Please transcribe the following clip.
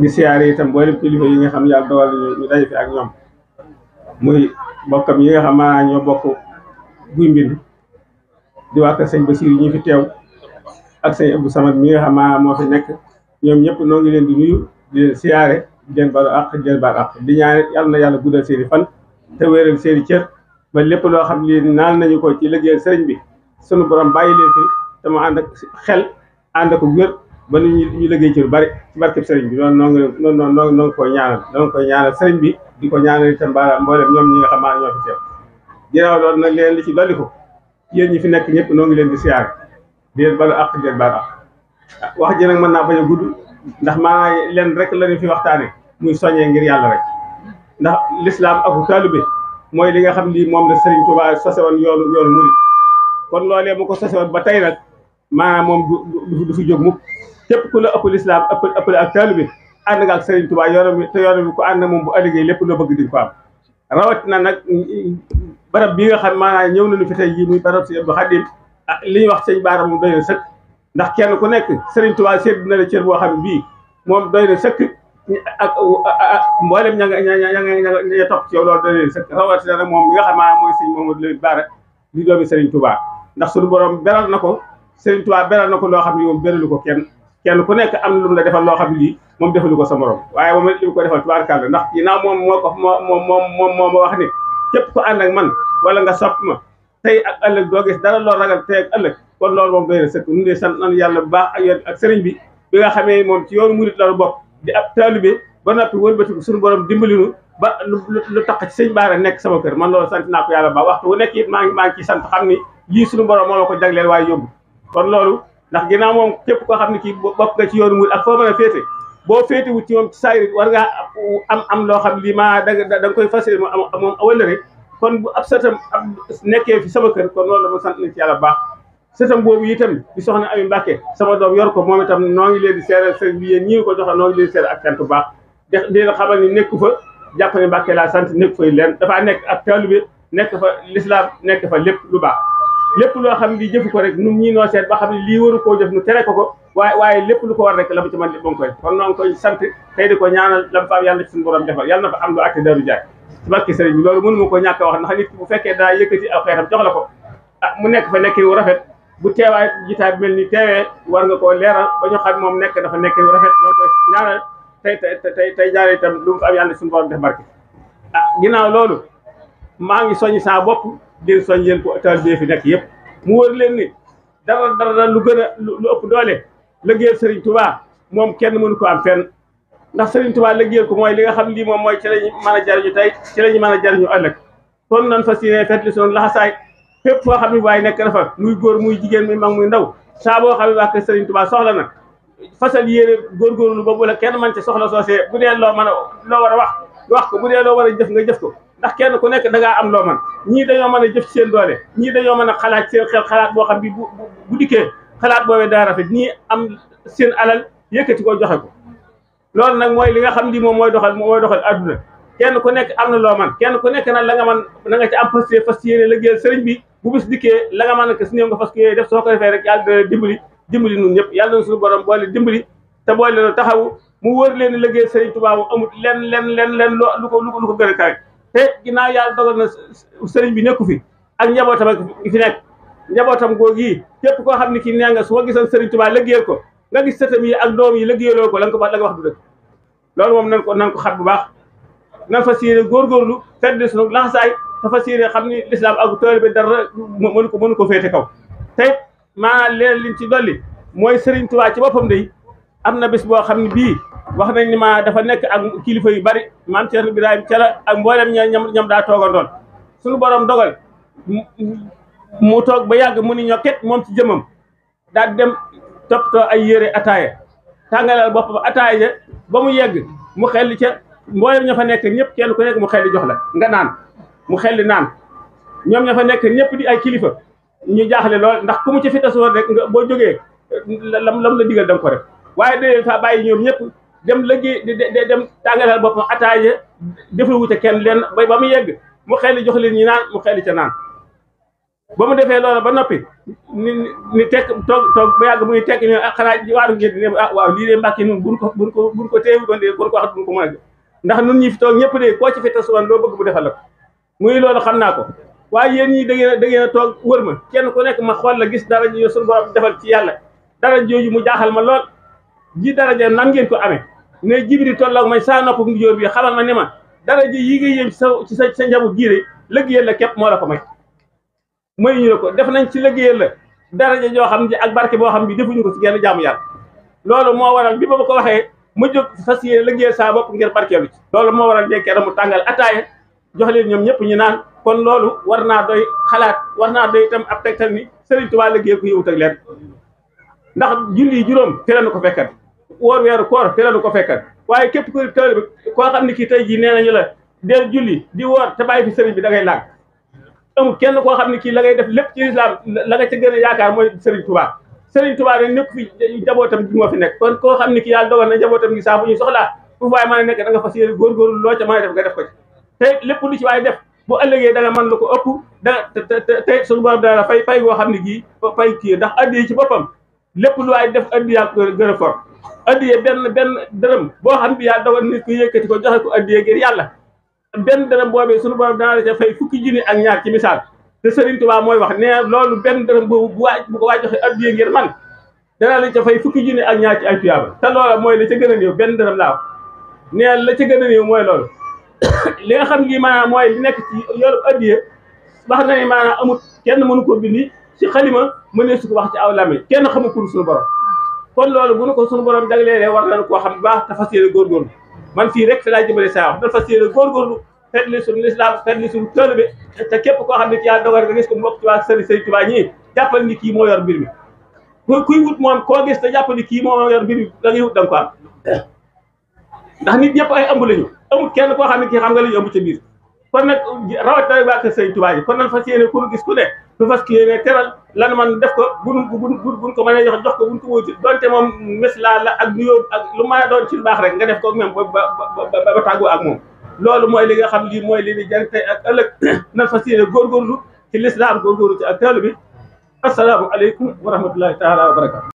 di siyaare itam mboolem kilifa yi nga xam yàlla dogal ñu daje fi ak ñoom muy bokkam yi nga xam maanaam ñoo bokk guy mbind di waa kër sëñ Basiir yi ñu fi teew ak sëñ Abdou Samad mi nga xam maanaam moo fi nekk ñoom ñëpp noo ngi leen di nuyu di leen siyaare di leen balu àq di leen baal àq di ñaan yàlla na yàlla guddal seeni fan te wéeral seeni cër ba lépp loo xam lii naan nañu ko ci liggéeyal sëriñ bi sunu borom bàyyi leen fi te mu ànd ak xel ànd ak wér ba nu ñu liggéey ci lu bari ci barkeb sëriñ bi loolu noo ngi koy ñaanal sëriñ bi di ko ñaanal itam mboolem ñoom ñi nga xam maa ñoo fi teew ginnaaw loolu nag leen li ci dolli ko yéen ñi fi nekk ñëpp noo ngi leen di siyaare di leen balu àq di leen baal àq wax ji nag mën naa bañ a gudd ndax maanaam leen rek la ñu fi waxtaane muy soññee ngir yàlla rek ndax l'islam ak taalibe mooy li nga xam lii moom la Serigne Touba sose woon yoonu murid kon loolee mu ko sose woon ba tey nag maanaam moom du fi jóg mukk képp ku la ëpp l'islam ëppale ak taalibe ànd nga ak Serigne Touba yoonam bi ko ànd moom bu ëllëgee lépp loo bëgg di ko am rawatina nag barab bii nga xam maanaam ñëw nañu fi tey jii muy barab si Abdou Khadim li ñuy wax sëñ Baara moom doy na sëkk ndax kenn ku nekk Serigne Touba sédd na la cër boo xam ne bii moom doy na sëkk ak mboolem ña topp ci yow loolu doy na sëkk rawatina nag moom mi nga xam maanaam mooy sëñ Mamadou Lamine Bara di doomi Serigne Touba ndax suñu borom beral na ko Serigne Touba beral na ko loo xam ne moom beralu ko kenn ku nekk am na lu mu la defal loo xam ne lii moom defalu ko sa morom waaye moom li mu ko defal tubaarkàlla ndax ginnaaw moom moo ma wax ni képp ko ànd ak man wala nga sopp ma tey ak ëllëg doo gis dara loo ragal tey ak ëllëg kon loolu moom doy na sëkk ñu ngi sant nañu yàlla bu baax ak yoon ak sëriñ bi nga xamee moom ci yoonu murit la bokk di ab taalibe ba noppi wëlbatiku suñu borom dimbalinu ba lu tax ci sëñ Baara nekk sama kër man loolu sant naa ko yàlla ba waxtu wu nekk it maa ngi ciy sant xam ni lii suñu borom moo la ko jagleel waaye yóbbu kon loolu ndax ginnaaw moom képp koo xam ne kii bokk nga ci yoonu murit ak foo mën a féete boo féete wut ci moom ci saayir war ngaa am loo xam lii maa da nga koy fas yéene moom wëllëre kon bu ab sëtam nekkee fi sama kër kon loolu la ma sant nañ ci yàlla baax sëtam boobu itam di soxna Ami Mbàkke sama doom yor ko moom itam noo ngi leen di seeral sëriñ bi yéen ñi ko joxe noo ngi leen di seeral ak cant bu baax di leen xamal ni nekku fa jàpp ne Mbàkke laa sant nekk fay leen dafaa nekk ak taalibe nekk fa l'islam nekk fa lépp lu baax lépp loo xam ne lii jëfu ko rek nun ñii noo seet ba xam ne lii waru koo jëf nu tere ko waaye lépp lu ko war rek la mu ci man lépp ba nga koy kon noo ngi koy sant tey di ko ñaanal lam fa am yàlla ci suñu borom defal yàlla na fa am lu àtte daru jaay ci barke sëriñ bi loolu mënu ma ko ñàkk a wax ndax nit ki bu fekkee daa yëkkati aw xeetam jox la ko mu nekk fa nekk wu rafet bu teewaay jitaay bi mel ni teewee war nga koo leeral ba ñu xam moom nekk dafa nekk wu rafet loolu koy ñaanal tey jaare itam lu mu fa am yàlla ci suñu borom def barke ginnaaw loolu maa ngi soññ saa bopp di soññ yéen ko taalibe fi nekk yëpp mu wër leen ni dara lu gën a lu ëpp doole liggéeyal Serigne Touba moom kenn mënu ko am fenn ndax Serigne Touba liggéeyal ko mooy li nga xam lii moom mooy ci lañu mën a jariñu tey ci lañu mën a jariñu ëllëg kon nan fas yéene fetli soon laxasaay fépp foo xam ne waaye nekk na fa muy góor muy jigéen muy mag muy ndaw saa boo xam ne waa kër Serigne Touba soxla na fasal yéene góorgóorlu ba bu la kenn man ci soxla soosee bu dee loo mën a loo war a wax ko bu dee loo war a jëf nga jëf ko ndax kenn ku nekk da ngaa am loo man ñii dañoo mën a jëf ci seen doole ñii dañoo mën a xalaat seen xel xalaat boo xam bi bu dikkee xalaat boobee daa rafet ñii am seen alal yëkkati ko joxe ko loolu nag mooy li nga xam lii moom mooy doxal adduna kenn ku nekk am na loo man kenn ku nekk nag la nga man na nga ci am fas yéene liggéeyal sëriñ bi bu bis dikkee la nga mën a si néew nga fas ko yéene def soo ko defee rek yàlla dana dimbali nun ñëpp yàlla na suñu borom boole dimbali te boole leen taxawu mu wër leen liggéeyal sëriñ Tuubaa mu amul lenn lu ko gën a kawe te ginnaaw yàlla dogal na sëriñ bi nekku fi ak njabootam ak fi nekk njabootam googu yi képp koo xam ne kii nee nga su ma gisoon sëriñ Tuubaa liggéeyal ko nga gis sëtam yi ak doom yi liggéeyaloo ko la nga wax du dëgg loolu moom nan ko xat bu baax nan fas yéene góorgóorlu fedd sunu laxasaay te fas yéene xam ni l'islam ak taalibe dara mënu ko féete kaw te maanaam leen liñ ci dolli mooy sëriñ Tuubaa ci boppam day am na bés boo xam ne bii wax nañ ni ma dafa nekk ak kilifa yu bari maam Thierno Birahim Thiala ak mboolem ñam daa toogandoon suñu borom dogal mu toog ba yàgg mu ni ñokket moom ci jëmam daal dem toppatoo ay yére ataaya tàngalal boppam ataaya ja ba mu yegg mu xelli ca mboolem ña fa nekk ñëpp kenn ku nekk mu xelli jox la nga naan mu xelli naan ñoom ña fa nekk ñëpp di ay kilifa ñu jaaxle lool ndax ku mu ci fi tasoon rek nga boo jógee lam la digal da nga ko def waaye da fa bàyyi ñoom ñëpp dem liggéey dem tàngalal boppam ataaya defal wuute kenn leen ba mu yegg mu xelli jox leen ñi naan mu xelli ca naan ba mu defee loolu ba noppi ni tekk toog ba yàgg muy tekk ñu xanaa waaru ngeen ne waaw lii de Mbàkke nun buñ ko téewu doon de kon ko wax duñ ko mën a ndax nun ñi fi toog ñëpp de koo ci fi tasuwan loo bëgg mu defal la ko muy loolu xam naa ko waaye yéen ñi da ngeen a toog wër ma kenn ku nekk ma xool la gis dara ji suñu borom defal ci yàlla dara jooju mu jaaxal ma lool ji daraja nan ngeen ko amee ne Jibril tolloog may saa nopp njóor bi xamal ma ne ma daraja yi nga yéem ci sa njaboot gii de liggéeyal la képp moo la ko may ñu la ko def nañ ci liggéeyal la daraja joo xam ne ak barke boo xam bi defuñu ko ci genn jaamu yàlla loolu moo waral bi ma ko waxee ma jóg fas yéene liggéeyal saa bopp ngir barkeelu ci loolu moo waral jekkee mu tàngal ataaya jox leen ñoom ñëpp ñu naan kon loolu war naa doy xalaat war naa doy itam ab tegtal ni Sëriñ Tuubaa liggéey ko yëwut ak leen ndax julli juróom fi la nu ko fekkat woor weeru koor fi la nu ko fekkat waaye képp ko taalibe bi koo xam ne kii tey jii nee nañu la del julli di woor te bàyyi fi sëriñ bi da ngay làgg amul kenn koo xam ne kii la ngay def lépp ci lislaam la nga ca gën a yaakaar mooy Sëriñ Tuubaa Sëriñ Tuubaa rek nekk fi njabootam gi moo fi nekk kon koo xam ne kii yàlla dogal na njabootam gi saa bu ñuy soxlaa fu waaye mën a nekk da nga fas yéene góorgóorlu loo ca mën a def nga def ko ci te lépp lu ci waaye def bu ëllëgee da nga mën lu ko ëpp te suñu borom dana fay goo xam ne gii fay kii ndax addiye ci boppam lépp lu waaye def addiya gën a fort addiye benn dërëm boo xam bi yàlla dogal nit ko yëkkati ko joxe ko addiye ngir yàlla benn dërëm boobee suñu borom dana la ca fay fukki junni ak ñaar ci misaal te Sëriñ Tuubaa mooy wax ne loolu benn dërëm boobu bu ko waay joxe addiye ngir man dana la ca fay fukki junni ak ñaar ci ay tuyaaba te loola mooy la ca gën a néew benn dërëm laa wax ne la ca gën a néew mooy loolu li nga xam ngi maanaam mooy li nekk ci yoru addiye wax na ne maanaam amul kenn mënu ko bindi ci xalima mënee su ko wax ci aw làmmiñ kenn xamul ko suñu borom kon loolu bu nu ko suñu borom jagleelee war nañu koo xam bu baax te fas yéene góorgóorlu man fii rek fi laa jëmale saa wax dafa fas yéene góorgóorlu fetli suñu lislaam fetli suñu taalibe te képp koo xam ne ci yàlla dogal nga gis ko mbokk ci waa Sëriñ Tuubaa ñii jàppal ni kii moo yor mbir mi kuy wut moom koo gis te jàppal ni kii moo yor mbir mi da ngay wut da nga ko am ndax nit ñëpp ay ëmb lañu amul kenn koo xam ne kii xam nga li ñu ëmb ca biir kon nag rawatina waa kër Sëriñ Tuubaa yi kon nan fas yéene ku gis ku ne lu fas yéene teral lan man def ko buñ ko mënee jox ko buñ ko wuti donte moom mislaa la ak nuyoo ak lu mën a doon ci lu baax rek nga def ko ak même ba tàggoo ak moom loolu mooy li nga xam lii mooy li di jariñ tey ak ëllëg nan fas yéene góorgóorlu ci lislaam góorgóorlu ci ak taalibe bi assalaamu aleykum wa rahmatullahi taala wa barakatu